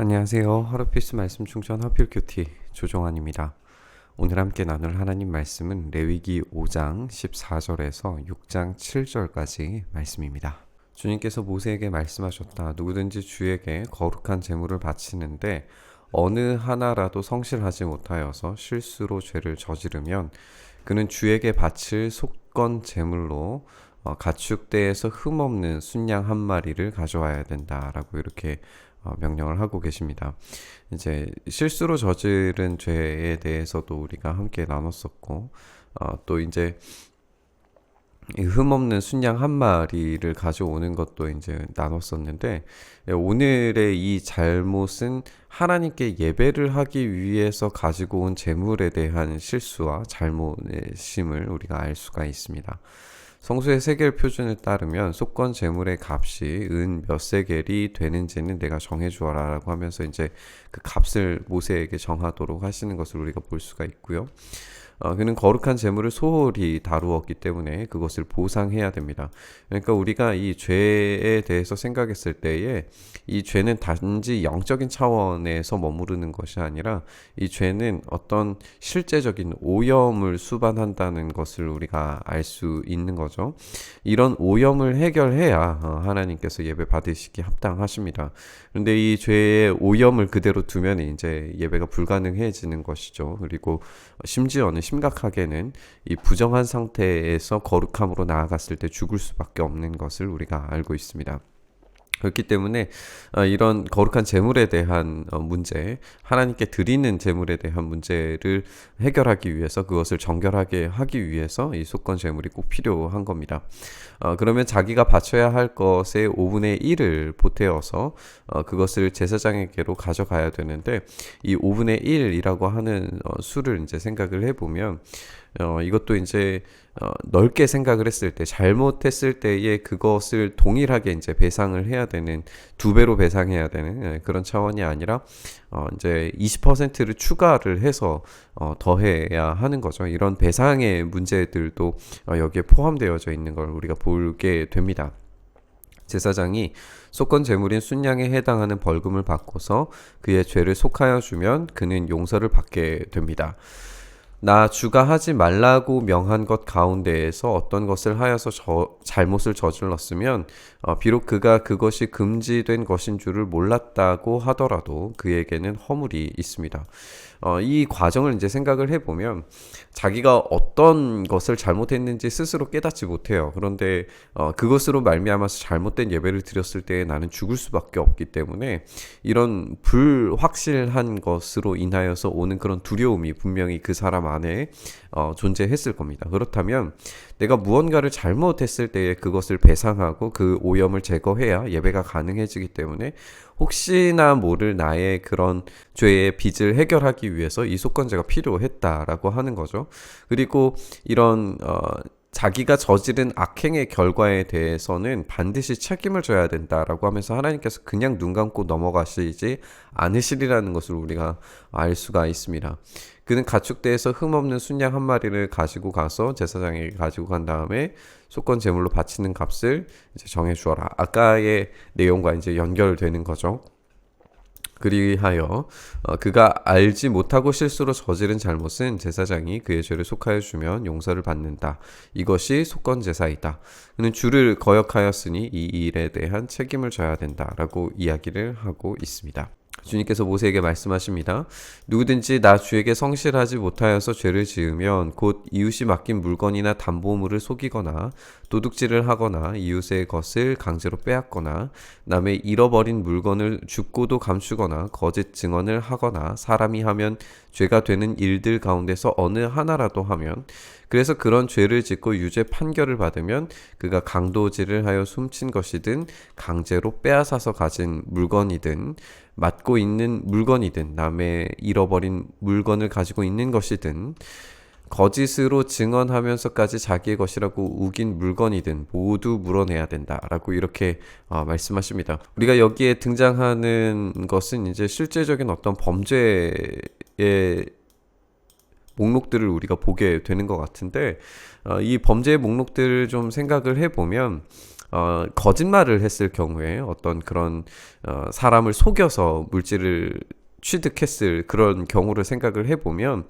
안녕하세요. 하루피스 말씀 충전 하필큐티 조종환입니다. 오늘 함께 나눌 하나님 말씀은 레위기 5장 14절에서 6장 7절까지 말씀입니다. 주님께서 모세에게 말씀하셨다. 누구든지 주에게 거룩한 제물을 바치는데 어느 하나라도 성실하지 못하여서 실수로 죄를 저지르면 그는 주에게 바칠 속건 제물로 가축대에서 흠없는 순양 한 마리를 가져와야 된다라고 이렇게 명령을 하고 계십니다. 이제 실수로 저지른 죄에 대해서도 우리가 함께 나눴었고, 또 이제 이 흠없는 순양 한 마리를 가져오는 것도 이제 나눴었는데, 오늘의 이 잘못은 하나님께 예배를 하기 위해서 가지고 온 제물에 대한 실수와 잘못의 심을 우리가 알 수가 있습니다. 성수의 세겔 표준에 따르면 속건 제물의 값이 은 몇 세겔이 되는지는 내가 정해주어라 라고 하면서 이제 그 값을 모세에게 정하도록 하시는 것을 우리가 볼 수가 있고요. 그는 거룩한 재물을 소홀히 다루었기 때문에 그것을 보상해야 됩니다. 그러니까 우리가 이 죄에 대해서 생각했을 때에 이 죄는 단지 영적인 차원에서 머무르는 것이 아니라 이 죄는 어떤 실제적인 오염을 수반한다는 것을 우리가 알 수 있는 거죠. 이런 오염을 해결해야 하나님께서 예배 받으시기 합당하십니다. 그런데 이 죄의 오염을 그대로 두면 이제 예배가 불가능해지는 것이죠. 그리고 심지어는 심각하게는 이 부정한 상태에서 거룩함으로 나아갔을 때 죽을 수밖에 없는 것을 우리가 알고 있습니다. 그렇기 때문에 이런 거룩한 제물에 대한 문제, 하나님께 드리는 제물에 대한 문제를 해결하기 위해서 그것을 정결하게 하기 위해서 이 속건 제물이 꼭 필요한 겁니다. 그러면 자기가 바쳐야 할 것의 5분의 1을 보태어서 그것을 제사장에게로 가져가야 되는데 이 5분의 1이라고 하는 수를 이제 생각을 해보면 이것도 이제 넓게 생각을 했을 때 잘못했을 때에 그것을 동일하게 이제 배상을 해야 되는 2배로 배상해야 되는 그런 차원이 아니라 이제 20%를 추가를 해서 더해야 하는 거죠. 이런 배상의 문제들도 여기에 포함되어져 있는 걸 우리가 보게 됩니다. 제사장이 속건 제물인 순양에 해당하는 벌금을 받고서 그의 죄를 속하여 주면 그는 용서를 받게 됩니다. 나 주가 하지 말라고 명한 것 가운데에서 어떤 것을 하여서 잘못을 저질렀으면 비록 그가 그것이 금지된 것인 줄을 몰랐다고 하더라도 그에게는 허물이 있습니다. 이 과정을 이제 생각을 해보면 자기가 어떤 것을 잘못했는지 스스로 깨닫지 못해요. 그런데 그것으로 말미암아서 잘못된 예배를 드렸을 때 나는 죽을 수밖에 없기 때문에 이런 불확실한 것으로 인하여서 오는 그런 두려움이 분명히 그 사람 안에 존재했을 겁니다. 그렇다면 내가 무언가를 잘못했을 때에 그것을 배상하고 그 오염을 제거해야 예배가 가능해지기 때문에 혹시나 모를 나의 그런 죄의 빚을 해결하기 위해서 이 속건제가 필요했다라고 하는 거죠. 그리고 이런 자기가 저지른 악행의 결과에 대해서는 반드시 책임을 져야 된다라고 하면서 하나님께서 그냥 눈 감고 넘어가시지 않으시리라는 것을 우리가 알 수가 있습니다. 그는 가축대에서 흠없는 순양 한 마리를 가지고 가서 제사장에게 가지고 간 다음에 속건 제물로 바치는 값을 이제 정해 주어라. 아까의 내용과 이제 연결되는 거죠. 그리하여 그가 알지 못하고 실수로 저지른 잘못은 제사장이 그의 죄를 속하여 주면 용서를 받는다. 이것이 속건 제사이다. 그는 주를 거역하였으니 이 일에 대한 책임을 져야 된다라고 이야기를 하고 있습니다. 주님께서 모세에게 말씀하십니다. 누구든지 나 주에게 성실하지 못하여서 죄를 지으면 곧 이웃이 맡긴 물건이나 담보물을 속이거나 도둑질을 하거나 이웃의 것을 강제로 빼앗거나 남의 잃어버린 물건을 죽고도 감추거나 거짓 증언을 하거나 사람이 하면 죄가 되는 일들 가운데서 어느 하나라도 하면 그래서 그런 죄를 짓고 유죄 판결을 받으면 그가 강도질을 하여 훔친 것이든 강제로 빼앗아서 가진 물건이든 맡고 있는 물건이든 남의 잃어버린 물건을 가지고 있는 것이든 거짓으로 증언하면서까지 자기의 것이라고 우긴 물건이든 모두 물어내야 된다라고 이렇게 말씀하십니다. 우리가 여기에 등장하는 것은 이제 실제적인 어떤 범죄의 목록들을 우리가 보게 되는 것 같은데 이 범죄의 목록들을 좀 생각을 해보면 거짓말을 했을 경우에 어떤 그런 사람을 속여서 물질을 취득했을 그런 경우를 생각을 해보면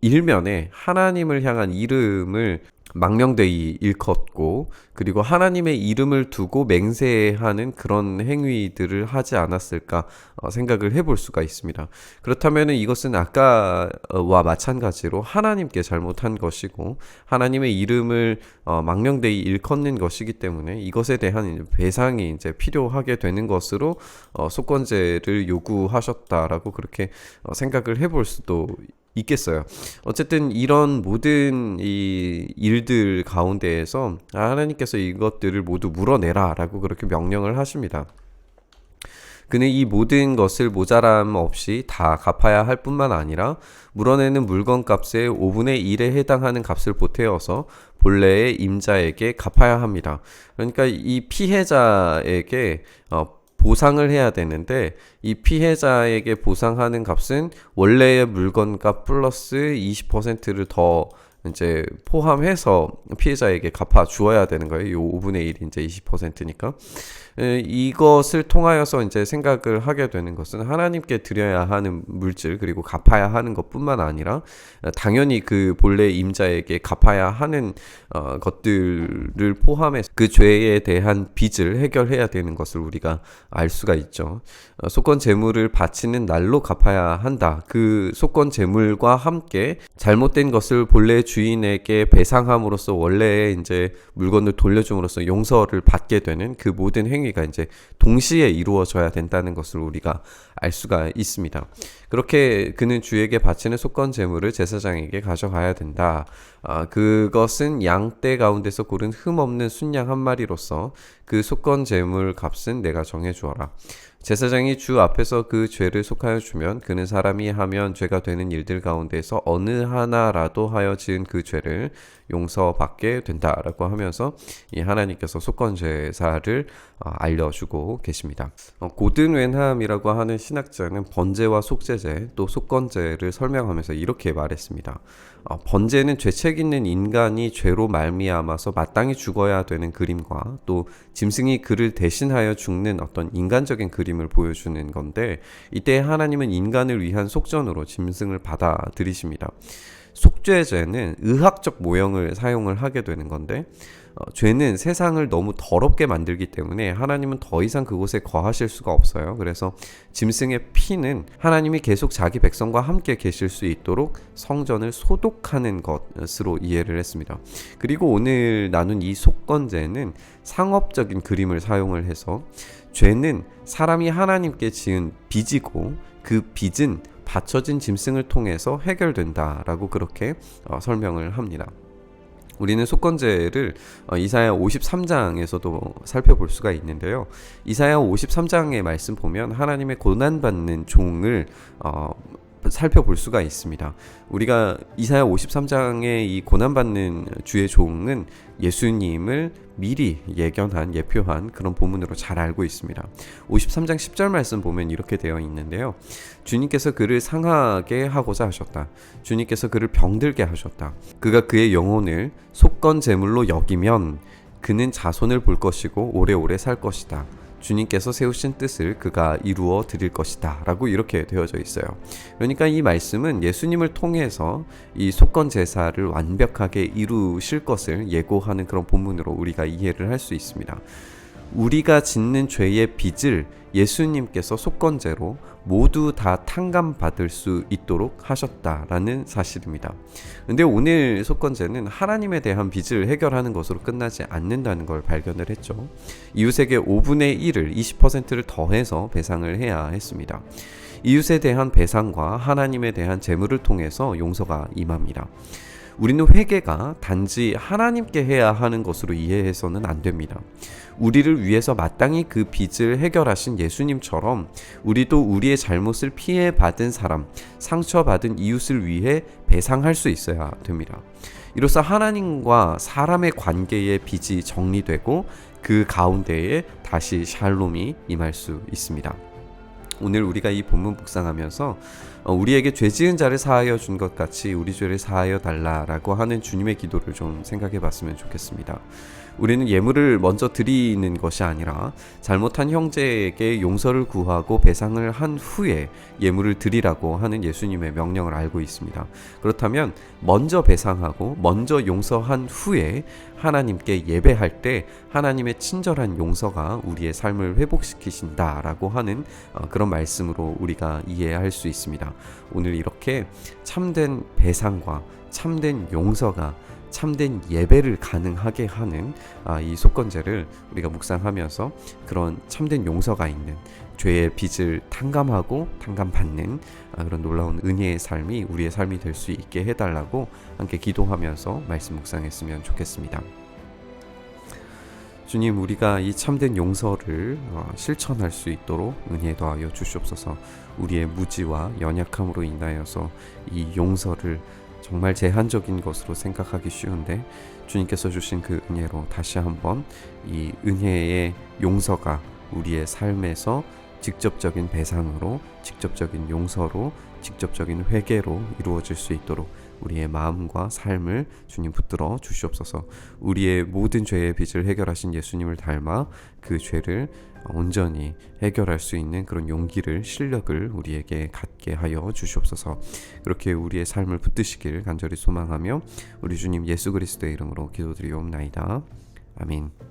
일면에 하나님을 향한 이름을 망령되이 일컫고 그리고 하나님의 이름을 두고 맹세하는 그런 행위들을 하지 않았을까 생각을 해볼 수가 있습니다. 그렇다면 이것은 아까와 마찬가지로 하나님께 잘못한 것이고 하나님의 이름을 망령되이 일컫는 것이기 때문에 이것에 대한 배상이 이제 필요하게 되는 것으로 속건제를 요구하셨다라고 그렇게 생각을 해볼 수도 있겠어요. 어쨌든 이런 모든 이 일들 가운데에서 하나님께서 이것들을 모두 물어내라 라고 그렇게 명령을 하십니다. 그는 이 모든 것을 모자람 없이 다 갚아야 할 뿐만 아니라 물어내는 물건 값의 5분의 1에 해당하는 값을 보태어서 본래의 임자에게 갚아야 합니다. 그러니까 이 피해자에게 보상을 해야 되는데 이 피해자에게 보상하는 값은 원래의 물건값 플러스 20%를 더 이제 포함해서 피해자에게 갚아 주어야 되는 거예요. 이 5분의 1이 이제 20%니까. 이것을 통하여서 이제 생각을 하게 되는 것은 하나님께 드려야 하는 물질 그리고 갚아야 하는 것뿐만 아니라 당연히 그 본래 임자에게 갚아야 하는 것들을 포함해서 그 죄에 대한 빚을 해결해야 되는 것을 우리가 알 수가 있죠. 속건 재물을 바치는 날로 갚아야 한다. 그 속건 재물과 함께 잘못된 것을 본래 주인에게 배상함으로써 원래의 이제 물건을 돌려줌으로써 용서를 받게 되는 그 모든 행위가 이제 동시에 이루어져야 된다는 것을 우리가 알 수가 있습니다. 그렇게 그는 주에게 바치는 속건 재물을 제사장에게 가져가야 된다. 그것은 양떼 가운데서 고른 흠없는 순양 한 마리로서 그 속건 재물 값은 내가 정해 주어라. 제사장이 주 앞에서 그 죄를 속하여 주면 그는 사람이 하면 죄가 되는 일들 가운데서 어느 하나라도 하여 지은 그 죄를 용서받게 된다라고 하면서 이 하나님께서 속건 제사를 알려주고 계십니다. 고든 웬함이라고 하는 신학자는 번제와 속죄제 또 속건제를 설명하면서 이렇게 말했습니다. 번제는 죄책 있는 인간이 죄로 말미암아서 마땅히 죽어야 되는 그림과 또 짐승이 그를 대신하여 죽는 어떤 인간적인 그림을 보여주는 건데 이때 하나님은 인간을 위한 속전으로 짐승을 받아들이십니다. 속죄제는 의학적 모형을 사용을 하게 되는 건데 죄는 세상을 너무 더럽게 만들기 때문에 하나님은 더 이상 그곳에 거하실 수가 없어요. 그래서 짐승의 피는 하나님이 계속 자기 백성과 함께 계실 수 있도록 성전을 소독하는 것으로 이해를 했습니다. 그리고 오늘 나눈 이 속건제는 상업적인 그림을 사용을 해서 죄는 사람이 하나님께 지은 빚이고 그 빚은 바쳐진 짐승을 통해서 해결된다라고 그렇게 설명을 합니다. 우리는 속건제를 이사야 53장에서도 살펴볼 수가 있는데요. 이사야 53장의 말씀 보면 하나님의 고난받는 종을 살펴볼 수가 있습니다. 우리가 이사야 53장의 이 고난받는 주의 종은 예수님을 미리 예표한 그런 본문으로 잘 알고 있습니다. 53장 10절 말씀 보면 이렇게 되어 있는데요. 주님께서 그를 상하게 하고자 하셨다. 주님께서 그를 병들게 하셨다. 그가 그의 영혼을 속건 제물로 여기면 그는 자손을 볼 것이고 오래오래 살 것이다. 주님께서 세우신 뜻을 그가 이루어 드릴 것이다 라고 이렇게 되어져 있어요. 그러니까 이 말씀은 예수님을 통해서 이 속건 제사를 완벽하게 이루실 것을 예고하는 그런 본문으로 우리가 이해를 할 수 있습니다. 우리가 짓는 죄의 빚을 예수님께서 속건제로 모두 다 탕감받을 수 있도록 하셨다라는 사실입니다. 근데 오늘 속건제는 하나님에 대한 빚을 해결하는 것으로 끝나지 않는다는 걸 발견을 했죠. 이웃에게 5분의 1을 20%를 더해서 배상을 해야 했습니다. 이웃에 대한 배상과 하나님에 대한 재물을 통해서 용서가 임합니다. 우리는 회개가 단지 하나님께 해야 하는 것으로 이해해서는 안 됩니다. 우리를 위해서 마땅히 그 빚을 해결하신 예수님처럼 우리도 우리의 잘못을 피해받은 사람, 상처받은 이웃을 위해 배상할 수 있어야 됩니다. 이로써 하나님과 사람의 관계의 빚이 정리되고 그 가운데에 다시 샬롬이 임할 수 있습니다. 오늘 우리가 이 본문 묵상하면서 우리에게 죄 지은 자를 사하여 준 것 같이 우리 죄를 사하여 달라라고 하는 주님의 기도를 좀 생각해 봤으면 좋겠습니다. 우리는 예물을 먼저 드리는 것이 아니라 잘못한 형제에게 용서를 구하고 배상을 한 후에 예물을 드리라고 하는 예수님의 명령을 알고 있습니다. 그렇다면 먼저 배상하고 먼저 용서한 후에 하나님께 예배할 때 하나님의 친절한 용서가 우리의 삶을 회복시키신다라고 하는 그런 말씀으로 우리가 이해할 수 있습니다. 오늘 이렇게 참된 배상과 참된 용서가 참된 예배를 가능하게 하는 이 속건제를 우리가 묵상하면서 그런 참된 용서가 있는 죄의 빚을 탕감하고 탕감받는 그런 놀라운 은혜의 삶이 우리의 삶이 될 수 있게 해달라고 함께 기도하면서 말씀 묵상했으면 좋겠습니다. 주님, 우리가 이 참된 용서를 실천할 수 있도록 은혜 더하여 주시옵소서. 우리의 무지와 연약함으로 인하여서 이 용서를 정말 제한적인 것으로 생각하기 쉬운데 주님께서 주신 그 은혜로 다시 한번 이 은혜의 용서가 우리의 삶에서 직접적인 배상으로, 직접적인 용서로, 직접적인 회개로 이루어질 수 있도록 우리의 마음과 삶을 주님 붙들어 주시옵소서. 우리의 모든 죄의 빚을 해결하신 예수님을 닮아 그 죄를 온전히 해결할 수 있는 그런 용기를, 실력을 우리에게 갖게 하여 주시옵소서. 그렇게 우리의 삶을 붙드시길 간절히 소망하며 우리 주님 예수 그리스도의 이름으로 기도드리옵나이다. 아멘.